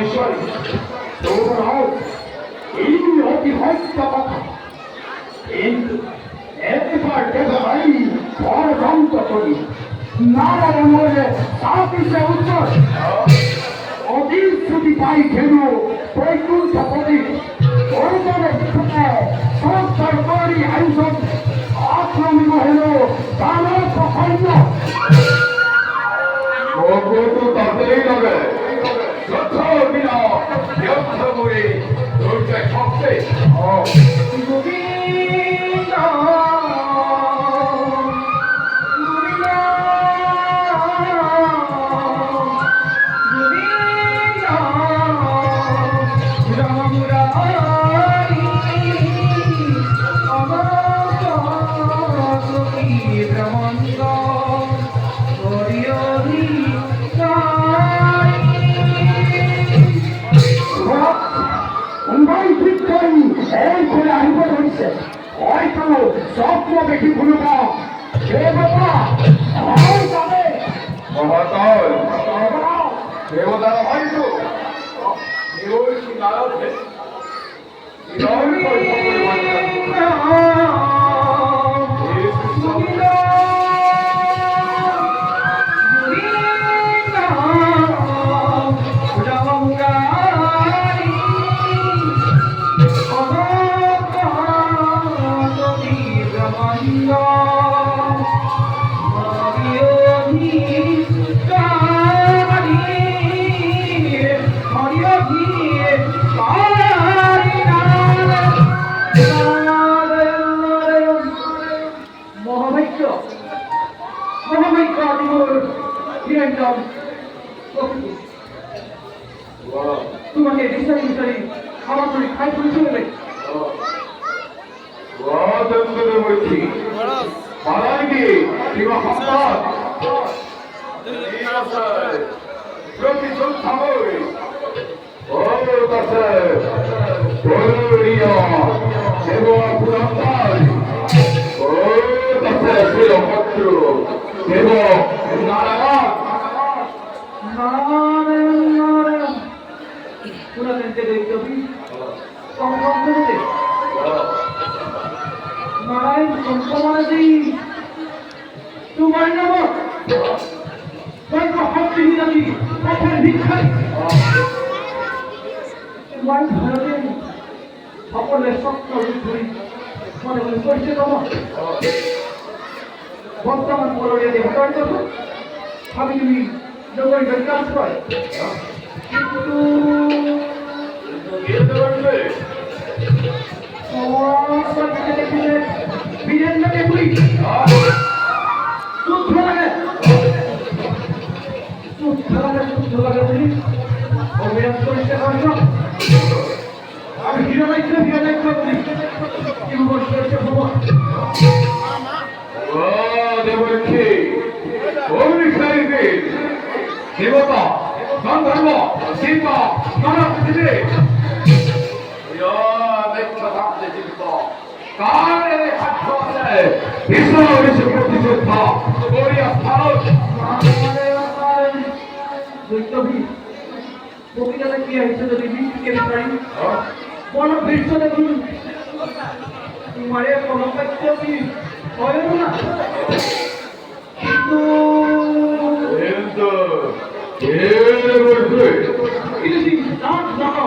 বিষয় এই অতি হত্যা কথা কিন্তু এবার দেখা ভাই ষড়যন্ত্র করি নারায়ণ বলে সাপিসে উত্তর অধিক ছুটি পাই কেন বৈকুণ্ঠ পদে ওইখানে সংস্কার করি আয়োজন আক্রমিত হল দানব সৈন্য তাড়াতাড়ি হবে বিনা করে শক্তি স্বপ্ন দেখি ভুলব সে বাবা জানে মহাতল দেবতারা হয়তো তোমাকে বিচারি বিচারি খাবার করে খাই করে চলে যাই বলছি পাড়ায় গিয়ে কিংবা হাসপাতাল নারায়ণ সংক্রমণে দিই তোমার নাম হাতে নিরামি পথের ভিক্ষায় তোমার ভারতে সকলের সত্য ধরি মনে মনে করছে তোমার বর্তমান পরিবারে দেবতার কথা ভাবি তুমি জগতের কাজ করে কিন্তু বীরেন্দ্রকে বলি যুদ্ধ লাগে বলি অভিযান করিতে পারছ আমি হিরো নাইতে বলি কেউ বসে ভগবান দেবরক্ষী অগ্নিশারীতে দেবতা গন্ধর্ব শিল্প নানা পৃথিবী কারে হাত আছে বিষ্ণু বিষ্ণু প্রতিযোদ্ধা গৌরিয়া ভারত দৈত্যবী প্রকৃততে কি হয়েছে যদি বিষ্ণুকে পারি বড় বিষ্ণু দেখুন তোমারে কোনো কাচ্যবী হয় না কিন্তু ইলিশি নাম জানো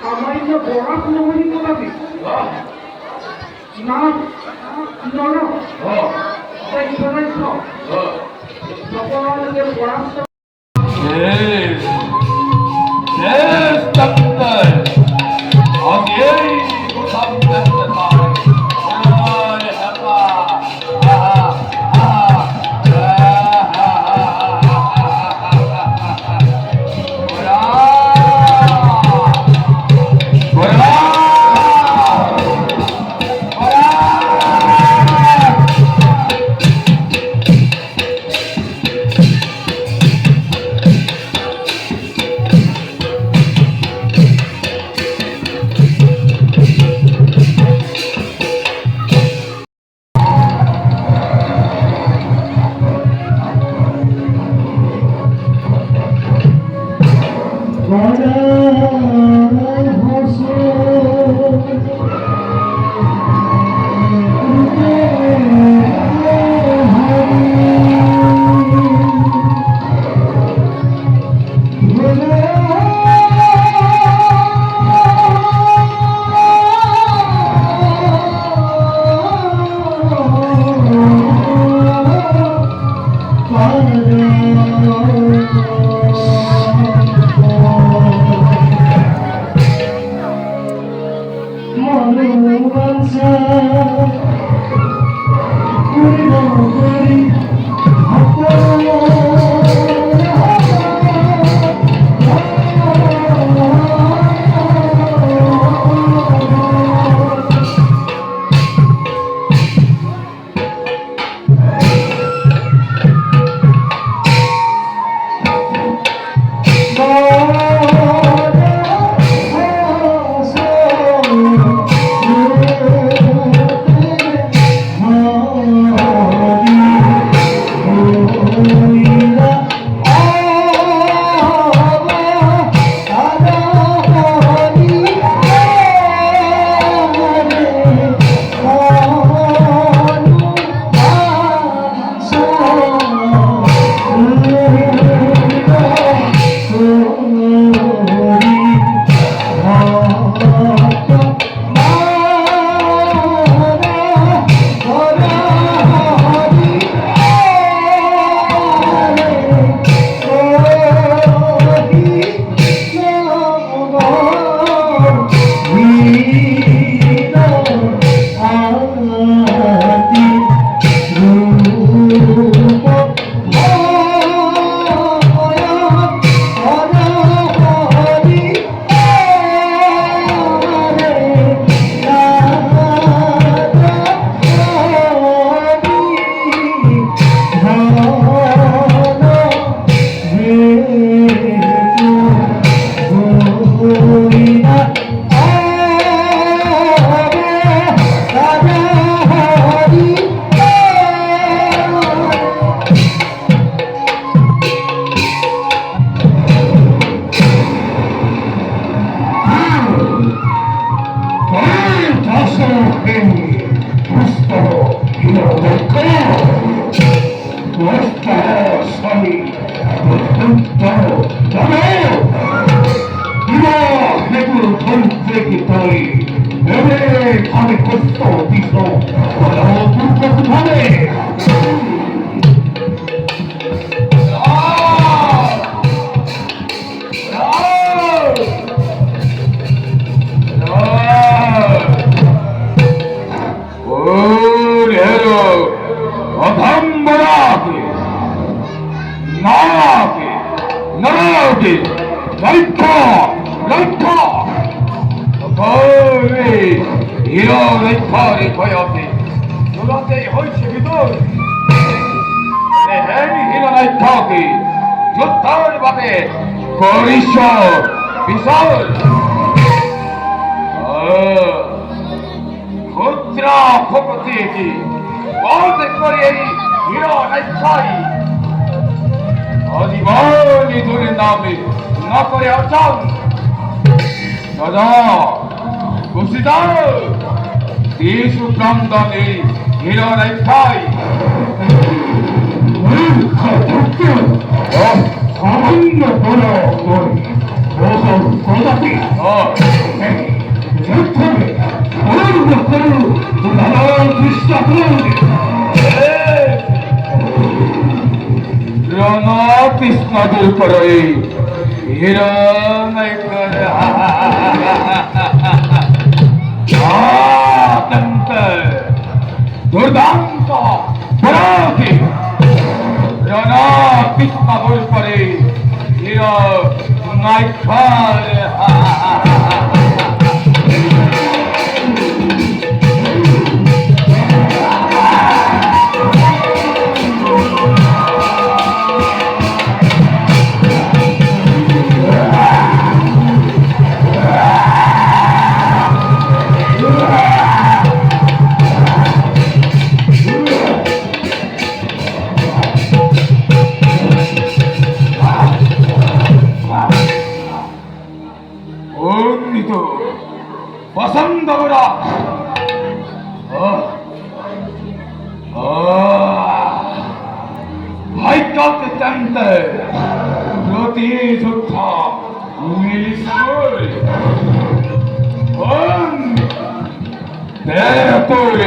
সামান্য বড় নহলি কোথাবি না No. Oh. Thank you very much. Yes. Yes, doctor. Okay. Come back the time. পরিচিত পছন্দ করা হাইকাতে জানতে প্রতি যোদ্ধা মিলিসুল তুই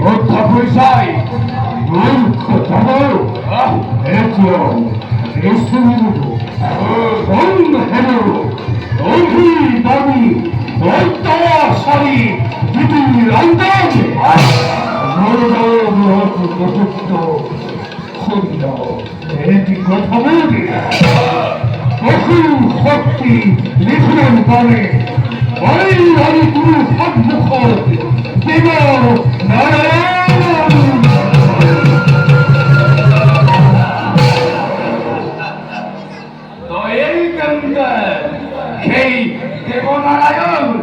যোদ্ধা পয়সাই মূর্খ ধর দাবি সারি পৃথিবীর আন্দাজে একটি কথা বলি প্রচুর শক্তি লিখলেন পারে আমি তুমি সম্মুখ দেব নারায়ণ তো এই কেন্দ্রে সেই দেবনারায়ণ